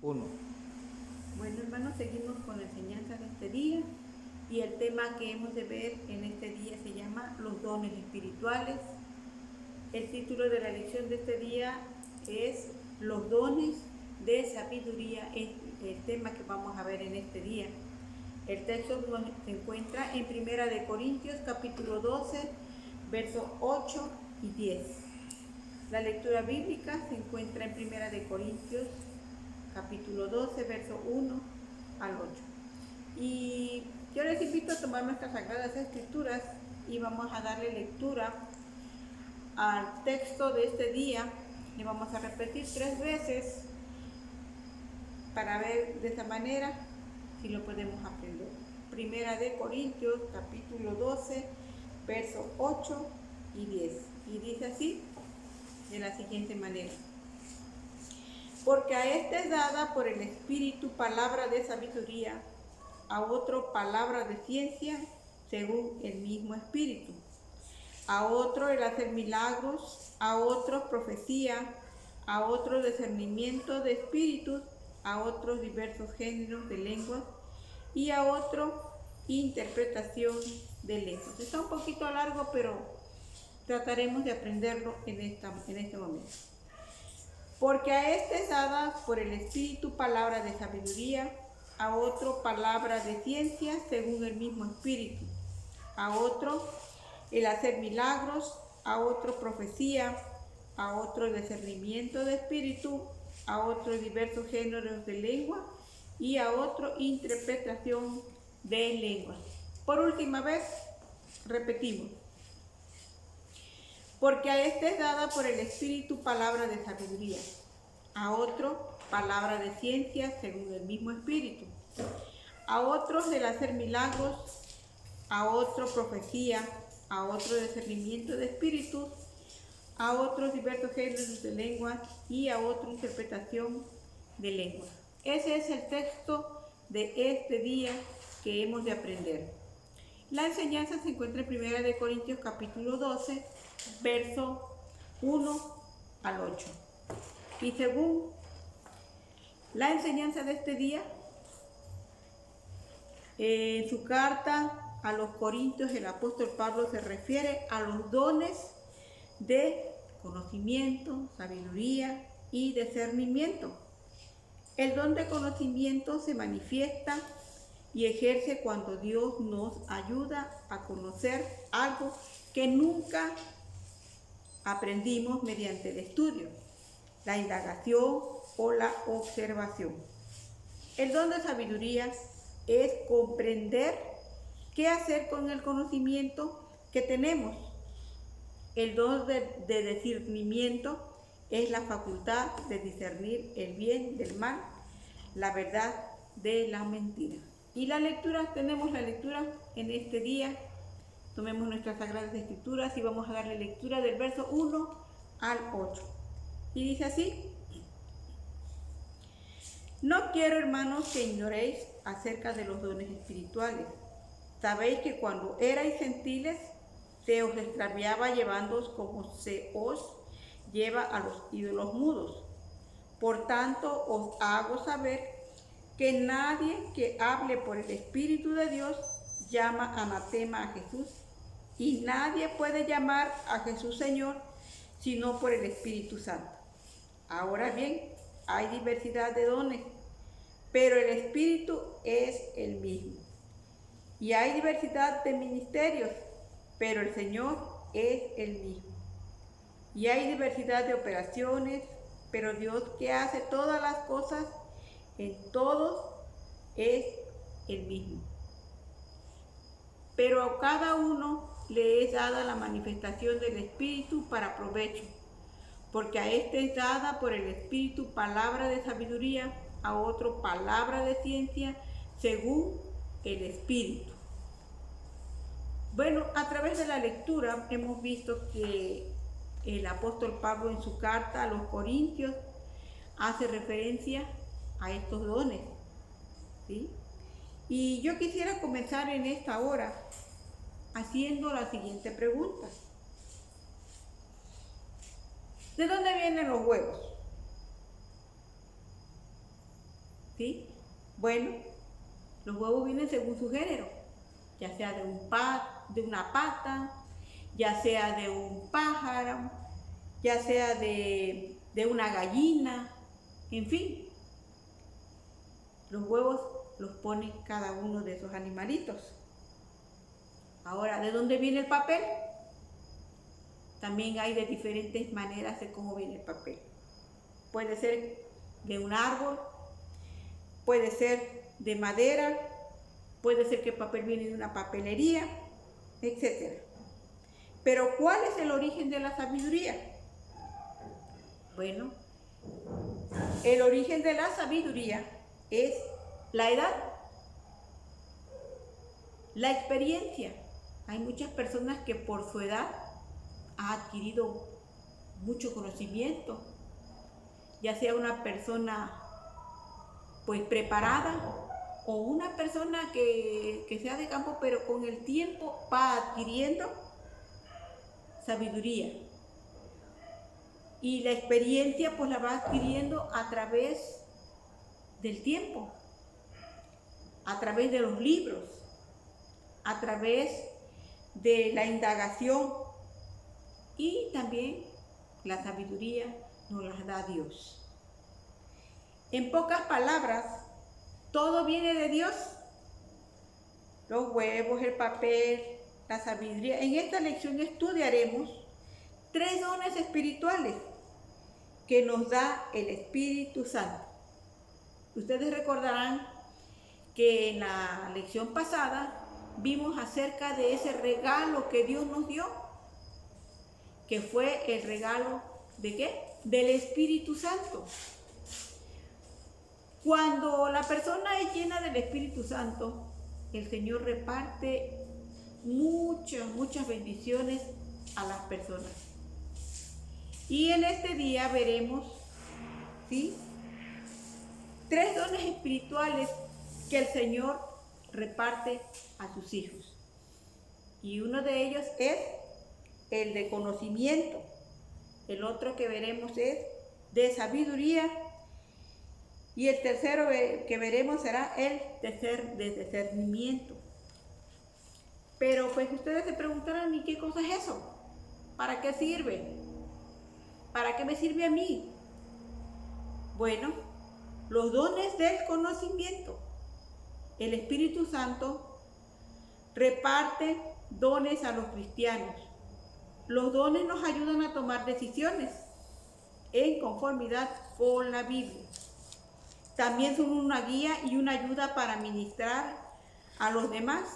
1. Bueno, hermanos, seguimos con la enseñanza de este día y el tema que hemos de ver en este día se llama los dones espirituales. El título de la lección de este día es los dones de sabiduría, es el tema que vamos a ver en este día. El texto se encuentra en 1 Corintios capítulo 12, versos 8 y 10. La lectura bíblica se encuentra en 1 Corintios capítulo 12, verso 1 al 8. Y yo les invito a tomar nuestras sagradas escrituras y vamos a darle lectura al texto de este día. Y vamos a repetir 3 veces para ver de esta manera si lo podemos aprender. 1 capítulo 12, verso 8 y 10. Y dice así, de la siguiente manera: porque a este es dada por el Espíritu palabra de sabiduría, a otro palabra de ciencia según el mismo Espíritu, a otro el hacer milagros, a otro profecía, a otro discernimiento de espíritus, a otros diversos géneros de lenguas y a otro interpretación de lenguas. Está un poquito largo, pero trataremos de aprenderlo en este momento. Porque a este es dada por el Espíritu palabra de sabiduría, a otro palabra de ciencia según el mismo Espíritu, a otro el hacer milagros, a otro profecía, a otro discernimiento de espíritu, a otro diversos géneros de lengua y a otro interpretación de lengua. Por última vez, repetimos. Porque a este es dada por el Espíritu palabra de sabiduría, a otro palabra de ciencia según el mismo Espíritu, a otros el hacer milagros, a otro profecía, a otro discernimiento de espíritus, a otros diversos géneros de lengua y a otra interpretación de lengua. Ese es el texto de este día que hemos de aprender. La enseñanza se encuentra en 1 Corintios capítulo 12, verso 1 al 8. Y según la enseñanza de este día, en su carta a los Corintios, el apóstol Pablo se refiere a los dones de conocimiento, sabiduría y discernimiento. El don de conocimiento se manifiesta y ejerce cuando Dios nos ayuda a conocer algo que nunca aprendimos mediante el estudio, la indagación o la observación. El don de sabiduría es comprender qué hacer con el conocimiento que tenemos. El don de discernimiento es la facultad de discernir el bien del mal, la verdad de la mentira. Y la lectura, tenemos la lectura en este día. Tomemos nuestras sagradas escrituras y vamos a darle lectura del verso 1 al 8. Y dice así: no quiero, hermanos, que ignoréis acerca de los dones espirituales. Sabéis que cuando erais gentiles, se os extraviaba llevándoos como se os lleva a los ídolos mudos. Por tanto, os hago saber que nadie que hable por el Espíritu de Dios llama anatema a Jesús, y nadie puede llamar a Jesús Señor sino por el Espíritu Santo. Ahora bien, hay diversidad de dones, pero el Espíritu es el mismo. Y hay diversidad de ministerios, pero el Señor es el mismo. Y hay diversidad de operaciones, pero Dios, que hace todas las cosas en todos, es el mismo. Pero a cada uno le es dada la manifestación del Espíritu para provecho, porque a este es dada por el Espíritu palabra de sabiduría, a otro palabra de ciencia, según el Espíritu. Bueno, a través de la lectura hemos visto que el apóstol Pablo en su carta a los Corintios hace referencia a estos dones, ¿sí? Y yo quisiera comenzar en esta hora haciendo la siguiente pregunta: ¿de dónde vienen los huevos? ¿sí? Bueno, los huevos vienen según su género, ya sea de una pata, ya sea de un pájaro, ya sea de una gallina, en fin. Los huevos los pone cada uno de esos animalitos. Ahora, ¿de dónde viene el papel? También hay de diferentes maneras de cómo viene el papel. Puede ser de un árbol, puede ser de madera, puede ser que el papel viene de una papelería, etc. Pero ¿cuál es el origen de la sabiduría? Bueno, el origen de la sabiduría es la edad, la experiencia. Hay muchas personas que por su edad han adquirido mucho conocimiento, ya sea una persona pues preparada o una persona que sea de campo, pero con el tiempo va adquiriendo sabiduría. Y la experiencia pues la va adquiriendo a través del tiempo, a través de los libros, a través de la indagación, y también la sabiduría nos la da Dios. En pocas palabras, todo viene de Dios. Los huevos, el papel, la sabiduría. En esta lección estudiaremos 3 dones espirituales que nos da el Espíritu Santo. Ustedes recordarán que en la lección pasada vimos acerca de ese regalo que Dios nos dio, que fue el regalo ¿de qué? Del Espíritu Santo. Cuando la persona es llena del Espíritu Santo, el Señor reparte muchas bendiciones a las personas. Y en este día veremos, ¿sí?, 3 dones espirituales que el Señor reparte a sus hijos. Y uno de ellos es el de conocimiento. El otro que veremos es de sabiduría. Y el tercero que veremos será el de discernimiento. Pero pues ustedes se preguntarán, ¿y qué cosa es eso? ¿Para qué sirve? ¿Para qué me sirve a mí? Bueno, los dones del conocimiento. El Espíritu Santo reparte dones a los cristianos. Los dones nos ayudan a tomar decisiones en conformidad con la Biblia. También son una guía y una ayuda para ministrar a los demás.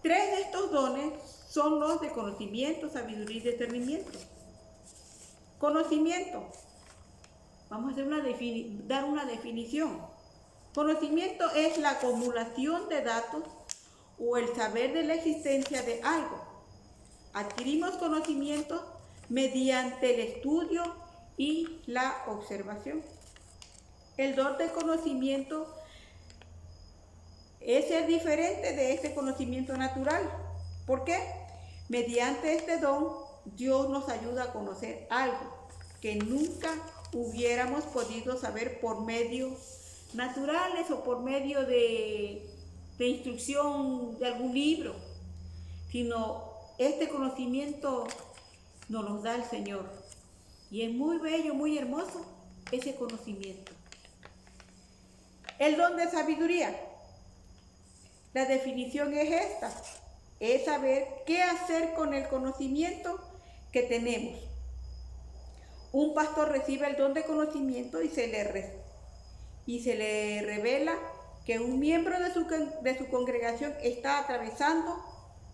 3 de estos dones son los de conocimiento, sabiduría y discernimiento. Conocimiento. Vamos a dar una definición. Conocimiento es la acumulación de datos o el saber de la existencia de algo. Adquirimos conocimiento mediante el estudio y la observación. El don de conocimiento es el diferente de este conocimiento natural. ¿Por qué? Mediante este don, Dios nos ayuda a conocer algo que nunca hubiéramos podido saber por medios naturales o por medio de instrucción de algún libro, sino este conocimiento nos lo da el Señor. Y es muy bello, muy hermoso ese conocimiento. El don de sabiduría. La definición es esta: es saber qué hacer con el conocimiento que tenemos. Un pastor recibe el don de conocimiento y se le revela que un miembro de su congregación está atravesando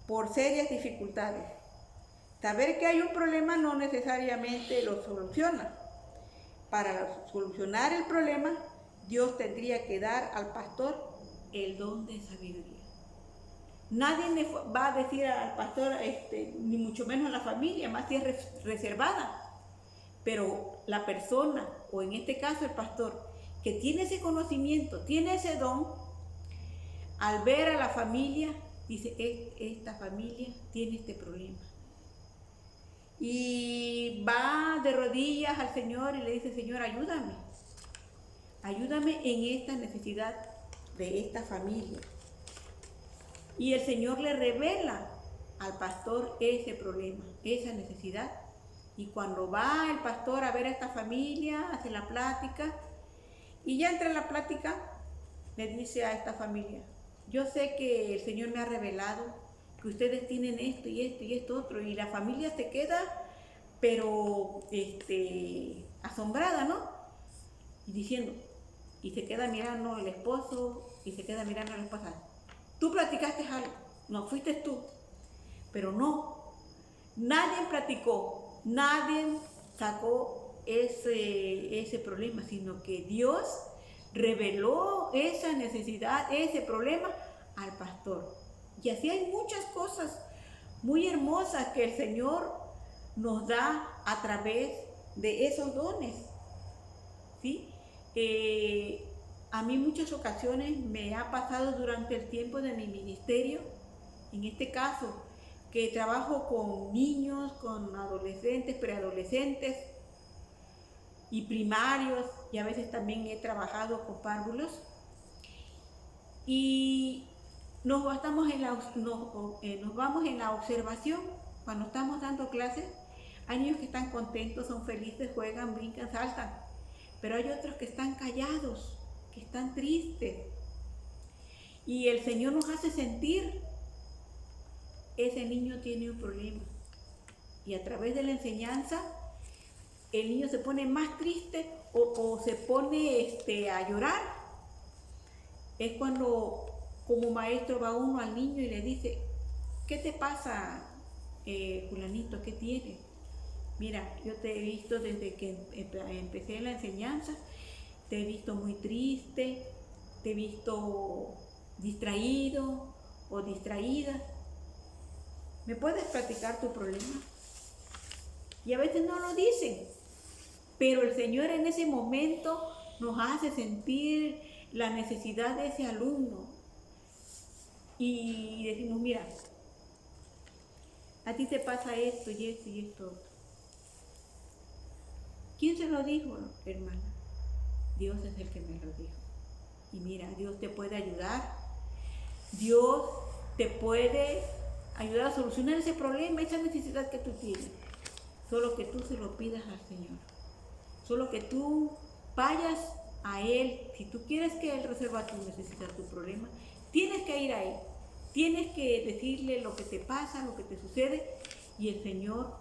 por serias dificultades. Saber que hay un problema no necesariamente lo soluciona. Para solucionar el problema, Dios tendría que dar al pastor el don de sabiduría. Nadie le va a decir al pastor, ni mucho menos a la familia, más si es reservada. Pero la persona, o en este caso el pastor, que tiene ese conocimiento, tiene ese don, al ver a la familia, dice, esta familia tiene este problema. Y va de rodillas al Señor y le dice, Señor, ayúdame ayúdame en esta necesidad de esta familia. Y el Señor le revela al pastor ese problema, esa necesidad. Y cuando va el pastor a ver a esta familia, hace la plática, y ya entre la plática le dice a esta familia: yo sé que el Señor me ha revelado que ustedes tienen esto y esto y esto otro, y la familia se queda, pero asombrada, ¿no? Y diciendo, y se queda mirando al esposo, y se queda mirando a la esposa: tú platicaste algo, no fuiste tú, pero no, nadie platicó, nadie sacó ese problema, sino que Dios reveló esa necesidad, ese problema al pastor. Y así hay muchas cosas muy hermosas que el Señor nos da a través de esos dones, ¿sí? A mí muchas ocasiones me ha pasado durante el tiempo de mi ministerio, en este caso, que trabajo con niños, con adolescentes, preadolescentes y primarios, y a veces también he trabajado con párvulos, y nos vamos en la observación. Cuando estamos dando clases, hay niños que están contentos, son felices, juegan, brincan, saltan, pero hay otros que están callados, que están tristes, y el Señor nos hace sentir: ese niño tiene un problema, y a través de la enseñanza el niño se pone más triste o se pone a llorar. Es cuando como maestro va uno al niño y le dice: ¿qué te pasa, fulanito? ¿Qué tienes? Mira, yo te he visto desde que empecé la enseñanza, te he visto muy triste, te he visto distraído o distraída. ¿Me puedes platicar tu problema? Y a veces no lo dicen, pero el Señor en ese momento nos hace sentir la necesidad de ese alumno. Y decimos: mira, a ti te pasa esto y esto y esto otro. ¿Quién se lo dijo, hermana? Dios es el que me lo dijo. Y mira, Dios te puede ayudar. Dios te puede ayudar a solucionar ese problema, esa necesidad que tú tienes. Solo que tú se lo pidas al Señor. Solo que tú vayas a Él. Si tú quieres que Él resuelva tu necesidad, tu problema, tienes que ir a Él. Tienes que decirle lo que te pasa, lo que te sucede, y el Señor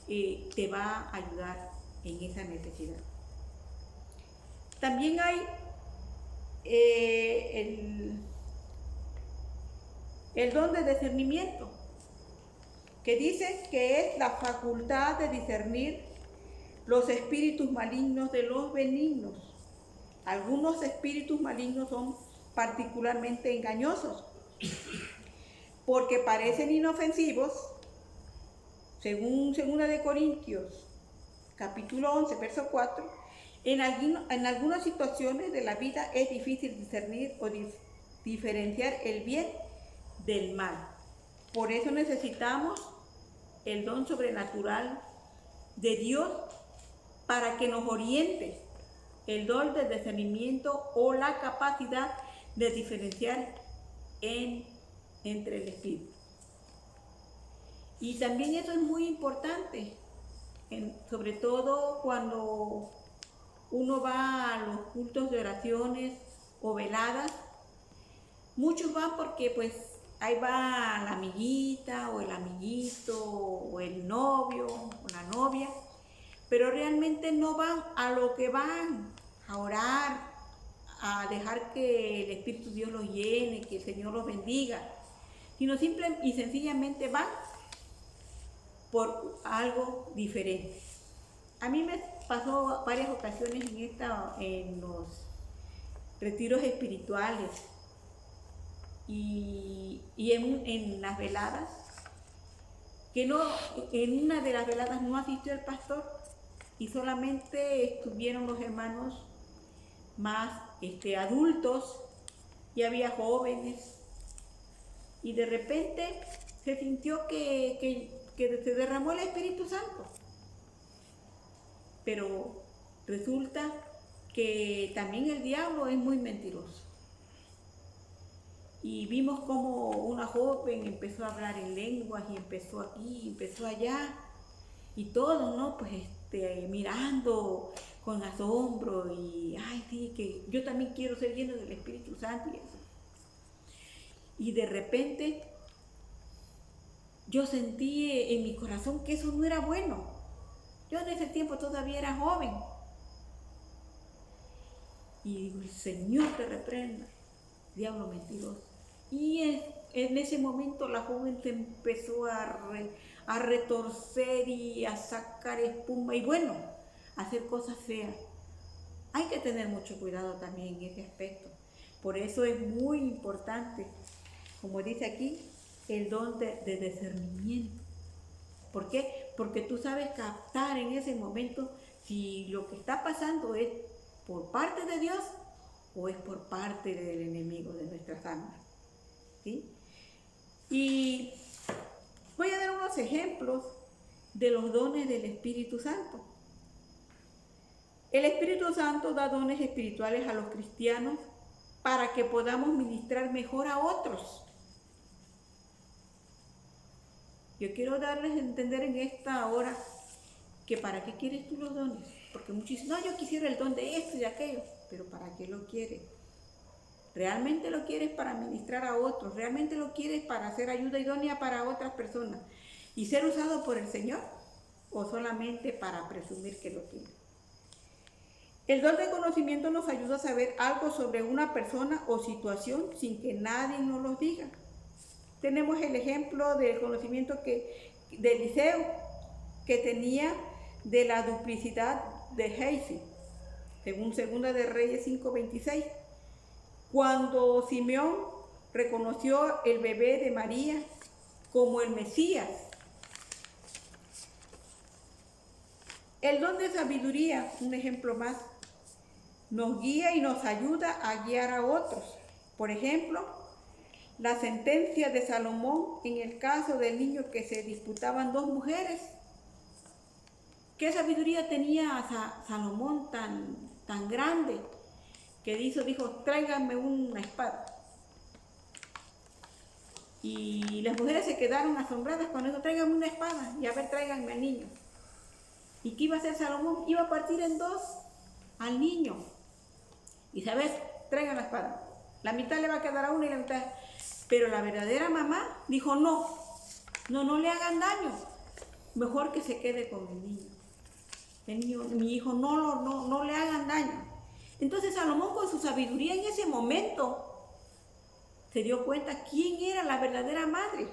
te va a ayudar en esa necesidad. También hay el don de discernimiento, que dice que es la facultad de discernir los espíritus malignos de los benignos. Algunos espíritus malignos son particularmente engañosos, porque parecen inofensivos. Según 2 Corintios, capítulo 11, verso 4, en algunas situaciones de la vida es difícil discernir o diferenciar el bien del mal. Por eso necesitamos el don sobrenatural de Dios para que nos oriente, el don del discernimiento o la capacidad de diferenciar entre el espíritu. Y también eso es muy importante, sobre todo cuando uno va a los cultos de oraciones o veladas. Muchos van porque pues ahí va la amiguita o el amiguito o el novio o la novia, pero realmente no van a lo que van, a orar, a dejar que el Espíritu Dios los llene, que el Señor los bendiga, sino simple y sencillamente van por algo diferente. A mí me pasó varias ocasiones en los retiros espirituales y en las veladas, que en una de las veladas no asistió el pastor y solamente estuvieron los hermanos más adultos, y había jóvenes, y de repente se sintió que se derramó el Espíritu Santo, pero resulta que también el diablo es muy mentiroso. Y vimos como una joven empezó a hablar en lenguas y empezó aquí, empezó allá. Y todos, ¿no? Pues mirando con asombro y, ay, sí, que yo también quiero ser lleno del Espíritu Santo y eso. Y de repente yo sentí en mi corazón que eso no era bueno. Yo en ese tiempo todavía era joven. Y digo, el Señor te reprenda, diablo mentiroso. Y en ese momento la joven se empezó a retorcer y a sacar espuma y bueno, a hacer cosas feas. Hay que tener mucho cuidado también en ese aspecto. Por eso es muy importante, como dice aquí, el don de discernimiento. ¿Por qué? Porque tú sabes captar en ese momento si lo que está pasando es por parte de Dios o es por parte del enemigo de nuestras almas. ¿Sí? Y voy a dar unos ejemplos de los dones del Espíritu Santo. El Espíritu Santo da dones espirituales a los cristianos para que podamos ministrar mejor a otros. Yo quiero darles a entender en esta hora que para qué quieres tú los dones. Porque muchos dicen, no, yo quisiera el don de esto y de aquello. Pero ¿para qué lo quieres? ¿Realmente lo quieres para ministrar a otros? ¿Realmente lo quieres para hacer ayuda idónea para otras personas? ¿Y ser usado por el Señor? ¿O solamente para presumir que lo tienes? El don de conocimiento nos ayuda a saber algo sobre una persona o situación sin que nadie nos lo diga. Tenemos el ejemplo del conocimiento de Eliseo, que tenía de la duplicidad de Gehazi, según 2 de Reyes 5:26. Cuando Simeón reconoció el bebé de María como el Mesías. El don de sabiduría, un ejemplo más, nos guía y nos ayuda a guiar a otros. Por ejemplo, la sentencia de Salomón en el caso del niño que se disputaban dos mujeres. ¿Qué sabiduría tenía Salomón tan grande? Que dijo, tráiganme una espada. Y las mujeres se quedaron asombradas cuando dijo, tráiganme una espada y a ver, tráiganme al niño. ¿Y qué iba a hacer Salomón? Iba a partir en dos al niño. Y sabes, traigan la espada. La mitad le va a quedar a uno y la mitad. Pero la verdadera mamá dijo, no le hagan daño. Mejor que se quede con el niño. El niño, mi hijo, no le hagan daño. Entonces Salomón con su sabiduría en ese momento se dio cuenta quién era la verdadera madre.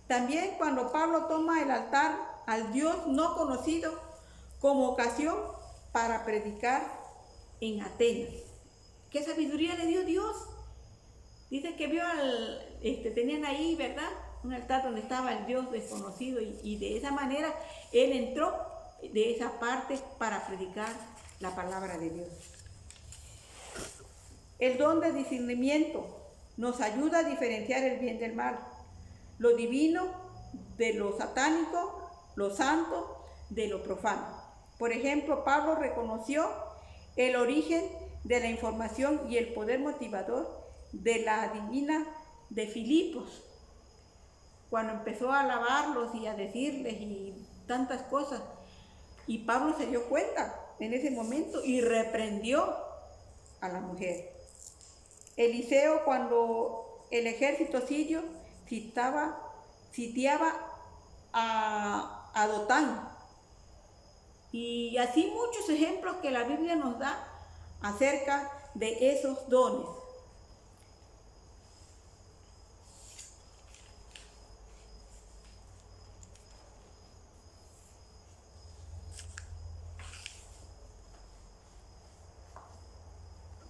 También cuando Pablo toma el altar al Dios no conocido como ocasión para predicar en Atenas. ¿Qué sabiduría le dio Dios? Dice que vio tenían ahí, ¿verdad? Un altar donde estaba el Dios desconocido y de esa manera él entró de esa parte para predicar la palabra de Dios. El don de discernimiento nos ayuda a diferenciar el bien del mal, lo divino de lo satánico, lo santo de lo profano. Por ejemplo, Pablo reconoció el origen de la información y el poder motivador de la divina de Filipos, cuando empezó a alabarlos y a decirles y tantas cosas. Y Pablo se dio cuenta en ese momento y reprendió a la mujer. Eliseo, cuando el ejército sirio sitiaba a Dotán. Y así muchos ejemplos que la Biblia nos da acerca de esos dones.